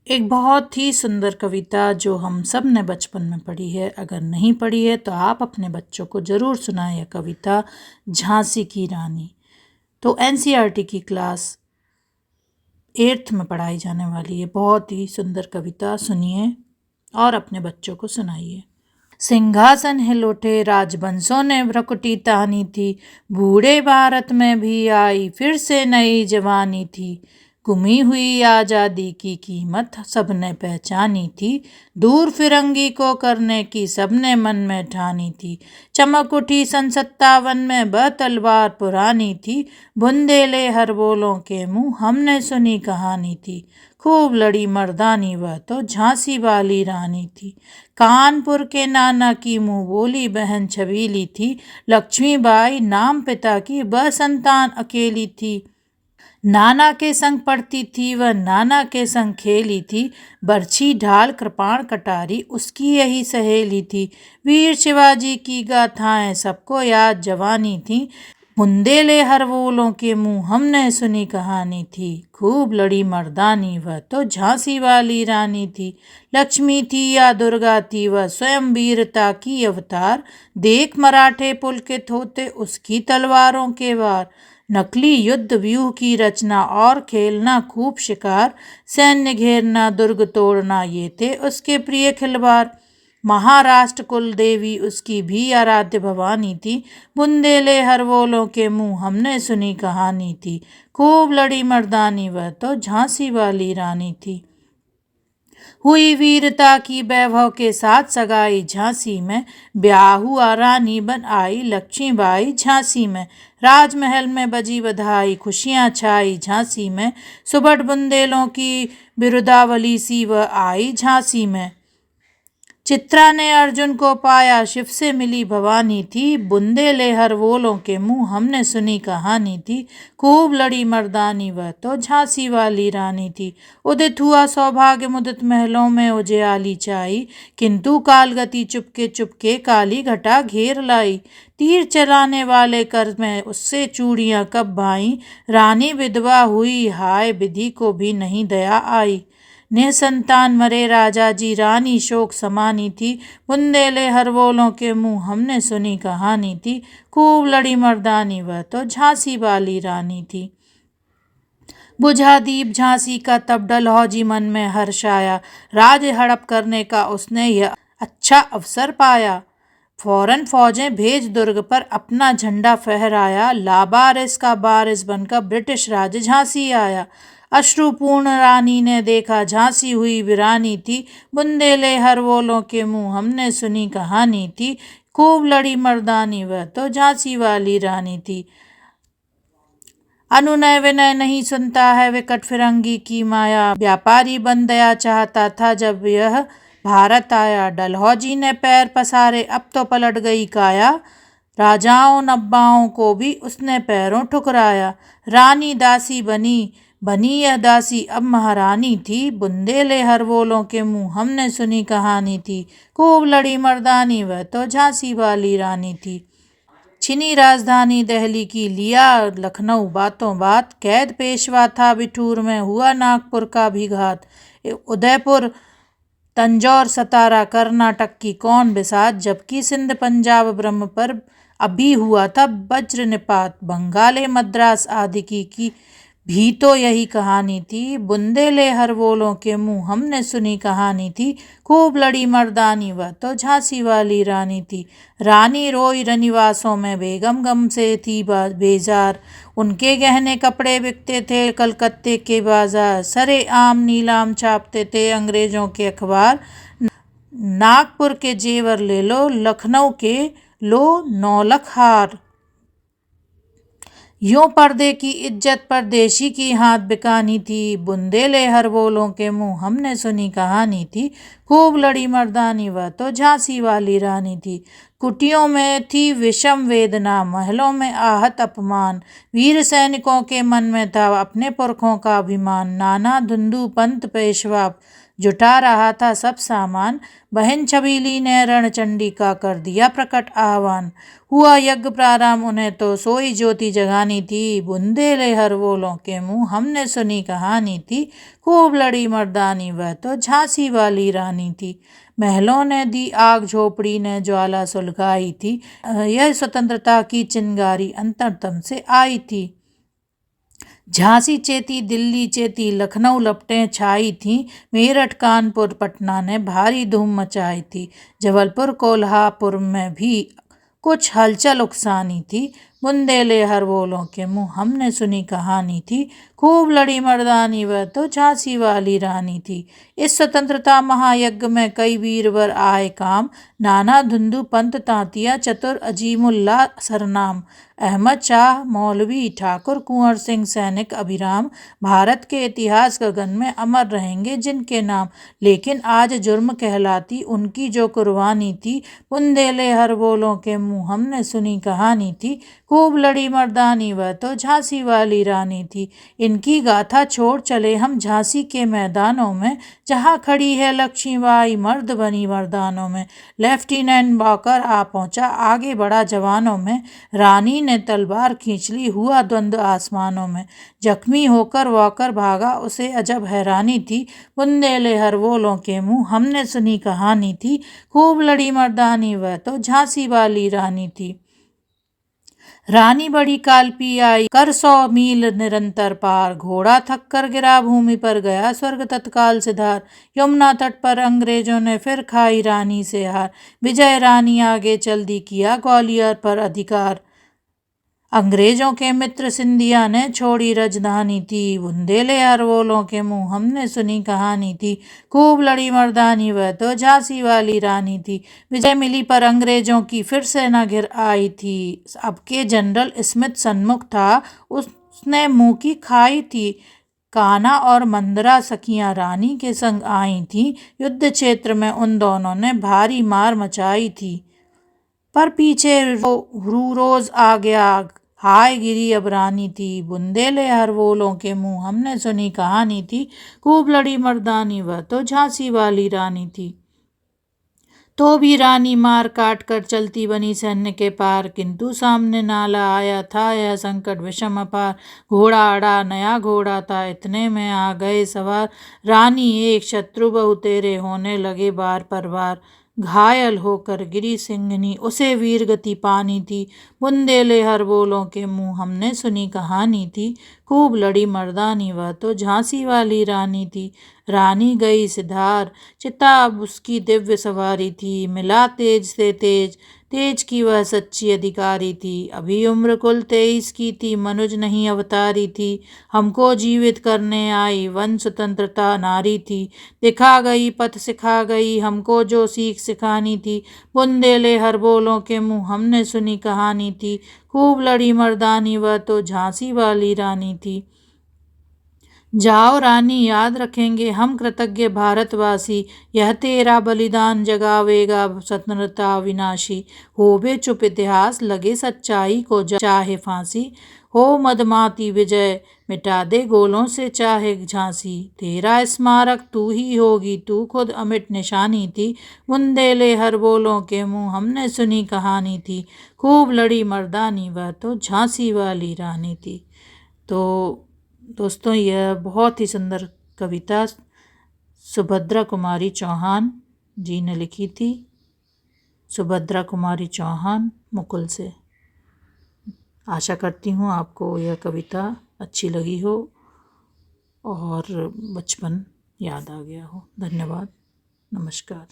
एक बहुत ही सुंदर कविता जो हम सब ने बचपन में पढ़ी है। अगर नहीं पढ़ी है तो आप अपने बच्चों को ज़रूर सुनाएं यह कविता, झांसी की रानी। तो एनसीईआरटी की क्लास 8th में पढ़ाई जाने वाली है। बहुत ही सुंदर कविता सुनिए और अपने बच्चों को सुनाइए। सिंहासन हिल उठे, राजवंशों ने भ्रकुटी तानी थी। बूढ़े भारत में भी आई फिर से नई जवानी थी। गुमी हुई आज़ादी की कीमत सबने पहचानी थी। दूर फिरंगी को करने की सबने मन में ठानी थी। चमक उठी सन 57 में वह तलवार पुरानी थी। बुंदेले हर बोलों के मुँह हमने सुनी कहानी थी। खूब लड़ी मर्दानी वह तो झांसी वाली रानी थी। कानपुर के नाना की मुँह बोली बहन छबीली थी। लक्ष्मीबाई नाम पिता की वह संतान अकेली थी। नाना के संग पढ़ती थी वह, नाना के संग खेली थी। बरछी ढाल कृपाण कटारी उसकी यही सहेली थी। वीर शिवाजी की गाथाएं सबको याद जवानी थी। बुंदेले हर बोलों के मुँह हमने सुनी कहानी थी। खूब लड़ी मर्दानी वह तो झांसी वाली रानी थी। लक्ष्मी थी या दुर्गा थी वह स्वयं वीरता की अवतार। देख मराठे पुलकित होते उसकी तलवारों के वार। नकली युद्ध व्यूह की रचना और खेलना खूब शिकार। सैन्य घेरना दुर्ग तोड़ना ये थे उसके प्रिय खिलवाड़। महाराष्ट्र कुल देवी उसकी भी आराध्य भवानी थी। बुंदेले हर बोलों के मुँह हमने सुनी कहानी थी। खूब लड़ी मर्दानी वह तो झांसी वाली रानी थी। हुई वीरता की वैभव के साथ सगाई झांसी में। ब्याह हुआ रानी बन आई लक्ष्मीबाई झांसी में। राजमहल में बजी बधाई खुशियाँ छाई झांसी में। सुबह बुंदेलों की बिरुदावली सी वह आई झांसी में। चित्रा ने अर्जुन को पाया शिव से मिली भवानी थी। बुंदेले हर बोलों के मुँह हमने सुनी कहानी थी। खूब लड़ी मर्दानी वह तो झांसी वाली रानी थी। उदित हुआ सौभाग्य मुदित महलों में उजियाली छाई। किंतु कालगति चुपके चुपके काली घटा घेर लाई। तीर चलाने वाले कर में उससे चूड़ियाँ कब भाई। रानी विधवा हुई हाय विधि को भी नहीं दया आई। निसंतान मरे राजा जी रानी शोक समानी थी। बुंदेले हर बोलों के मुँह हमने सुनी कहानी थी। खूब लड़ी मर्दानी वह तो झांसी वाली रानी थी। बुझा दीप झांसी का तब डलहौजी मन में हर्ष आया। राज हड़प करने का उसने यह अच्छा अवसर पाया। फौरन फौजें भेज दुर्ग पर अपना झंडा फहराया। लाबारिस का बारिस बनकर ब्रिटिश राज झांसी आया। अश्रुपूर्ण रानी ने देखा झांसी हुई वीरानी थी। बुंदेले हर बोलों के मुँह हमने सुनी कहानी थी। खूब लड़ी मर्दानी वह तो झांसी वाली रानी थी। अनुनय विनय नहीं सुनता है विकट फिरंगी की माया। व्यापारी बन दया चाहता था जब यह भारत आया। डलहौजी ने पैर पसारे अब तो पलट गई काया। राजाओं नब्बाओं को भी उसने पैरों ठुकराया। रानी दासी बनी बनी यह दासी अब महारानी थी। बुंदेले हर बोलों के मुँह हमने सुनी कहानी थी। खूब लड़ी मर्दानी वह तो झांसी वाली रानी थी। छिनी राजधानी दिल्ली की लिया लखनऊ बातों बात। कैद पेशवा था बिठूर में हुआ नागपुर का भी घात। उदयपुर तंजौर सतारा कर्नाटक की कौन बिसात। जबकि सिंध पंजाब ब्रह्म पर अभी हुआ था वज्र निपात। बंगाले मद्रास आदि की भी तो यही कहानी थी। बुंदेले हर बोलों के मुँह हमने सुनी कहानी थी। खूब लड़ी मर्दानी वह तो झांसी वाली रानी थी। रानी रोई रनिवासों में बेगम गम से थी बेजार। उनके गहने कपड़े बिकते थे कलकत्ते के बाजार। सरे आम नीलाम छापते थे अंग्रेजों के अखबार। नागपुर के जेवर ले लो लखनऊ के लो 9 लाख हार। यूं पर्दे की इज्जत परदेशी की हाथ बिकानी थी। बुंदेले हर बोलों के मुँह हमने सुनी कहानी थी। खूब लड़ी मर्दानी वह तो झांसी वाली रानी थी। कुटियों में थी विषम वेदना महलों में आहत अपमान। वीर सैनिकों के मन में था अपने पुरखों का अभिमान। नाना धुंधु पंत पेशवा जुटा रहा था सब सामान। बहन छबीली ने रणचंडी का कर दिया प्रकट आह्वान। हुआ यज्ञ प्रारंभ उन्हें तो सोई ज्योति जगानी थी। बुंदेले हर बोलों के मुँह हमने सुनी कहानी थी। खूब लड़ी मर्दानी वह तो झांसी वाली रानी थी। महलों ने दी आग, झोपड़ी ने ज्वाला सुलगाई थी। यह स्वतंत्रता की चिंगारी अंतरतम से आई थी। झांसी चेती, दिल्ली चेती, लखनऊ लपटें छाई थीं। मेरठ कानपुर पटना ने भारी धूम मचाई थी। जबलपुर कोल्हापुर में भी कुछ हलचल उकसानी थी। बुंदेले हरबोलों के मुंह हमने सुनी कहानी थी। खूब लड़ी मर्दानी वह तो झांसी वाली रानी थी। इस स्वतंत्रता महायज्ञ में कई वीरवर आए काम। नाना धुंधु पंत तांतिया चतुर अजीमुल्ला सरनाम। अहमद शाह मौलवी ठाकुर कुंवर सिंह सैनिक अभिराम। भारत के इतिहास गगन में अमर रहेंगे जिनके नाम। लेकिन आज जुर्म कहलाती उनकी जो कुर्बानी थी। बुंदेले हरबोलों के मुंह हमने सुनी कहानी थी। खूब लड़ी मर्दानी वह तो झांसी वाली रानी थी। इनकी गाथा छोड़ चले हम झांसी के मैदानों में, जहाँ खड़ी है लक्ष्मीबाई मर्द बनी मर्दानों में। लेफ्टिनेंट बॉकर आ पहुंचा, आगे बढ़ा जवानों में। रानी ने तलवार खींच ली, हुआ द्वंद्व आसमानों में। जख्मी होकर वॉकर भागा, उसे अजब हैरानी थी। बुंदेले हरबोलों के मुंह हमने सुनी कहानी थी। खूब लड़ी मर्दानी वह तो झांसी वाली रानी थी। रानी बड़ी कालपी आई, कर 100 मील निरंतर पार। घोड़ा थक कर गिरा, भूमि पर गया स्वर्ग तत्काल से धार। यमुना तट पर अंग्रेजों ने फिर खाई रानी से हार। विजय रानी आगे चल दी, किया ग्वालियर पर अधिकार। अंग्रेजों के मित्र सिंधिया ने छोड़ी राजधानी थी। बुंदेले हरबोलों के मुंह हमने सुनी कहानी थी। खूब लड़ी मर्दानी वह तो झांसी वाली रानी थी। विजय मिली पर अंग्रेजों की फिर से न घिर आई थी। अब के जनरल स्मिथ सन्मुख था, उसने मुंह की खाई थी। कान्हा और मंदरा सखियां रानी के संग आई थीं। युद्ध क्षेत्र में उन दोनों ने भारी मार मचाई थी। पर पीछे रोज आ गया, हाय गिरी अब रानी थी। बुंदेले हरबोलों के मुंह हमने सुनी कहानी थी। खूब लड़ी मर्दानी वह तो झांसी वाली रानी थी। तो भी रानी मार काट कर चलती बनी सैन्य के पार, किंतु सामने नाला आया था यह संकट विषम अपार। घोड़ा अड़ा, नया घोड़ा था, इतने में आ गए सवार। रानी एक, शत्रु बहु तेरे, होने लगे बार पर बार। घायल होकर गिरी सिंहनी, उसे वीर गति पानी थी। बुंदेले हरबोलों के मुंह हमने सुनी कहानी थी। खूब लड़ी मर्दानी वह तो झांसी वाली रानी थी। रानी गई सिधार, चिता अब उसकी दिव्य सवारी थी। मिला तेज से तेज, तेज की वह सच्ची अधिकारी थी। अभी उम्र कुल 23 की थी, मनुज नहीं अवतारी थी। हमको जीवित करने आई वन स्वतंत्रता नारी थी। दिखा गई पथ सिखा गई, हमको जो सीख सिखानी थी। बुंदेले हरबोलों के मुंह हमने सुनी कहानी थी। खूब लड़ी मर्दानी वह तो झांसी वाली रानी थी। जाओ रानी, याद रखेंगे हम कृतज्ञ भारतवासी। यह तेरा बलिदान जगावेगा स्वतंत्रता विनाशी। होवे चुप इतिहास, लगे सच्चाई को चाहे फांसी। हो मदमाती विजय, मिटा दे गोलों से चाहे झांसी। तेरा स्मारक तू ही होगी, तू खुद अमिट निशानी थी। बुंदेले हरबोलों के मुंह हमने सुनी कहानी थी। खूब लड़ी मर्दानी वह तो झांसी वाली रानी थी। तो दोस्तों, यह बहुत ही सुंदर कविता सुभद्रा कुमारी चौहान जी ने लिखी थी। सुभद्रा कुमारी चौहान, मुकुल से। आशा करती हूँ आपको यह कविता अच्छी लगी हो और बचपन याद आ गया हो। धन्यवाद, नमस्कार।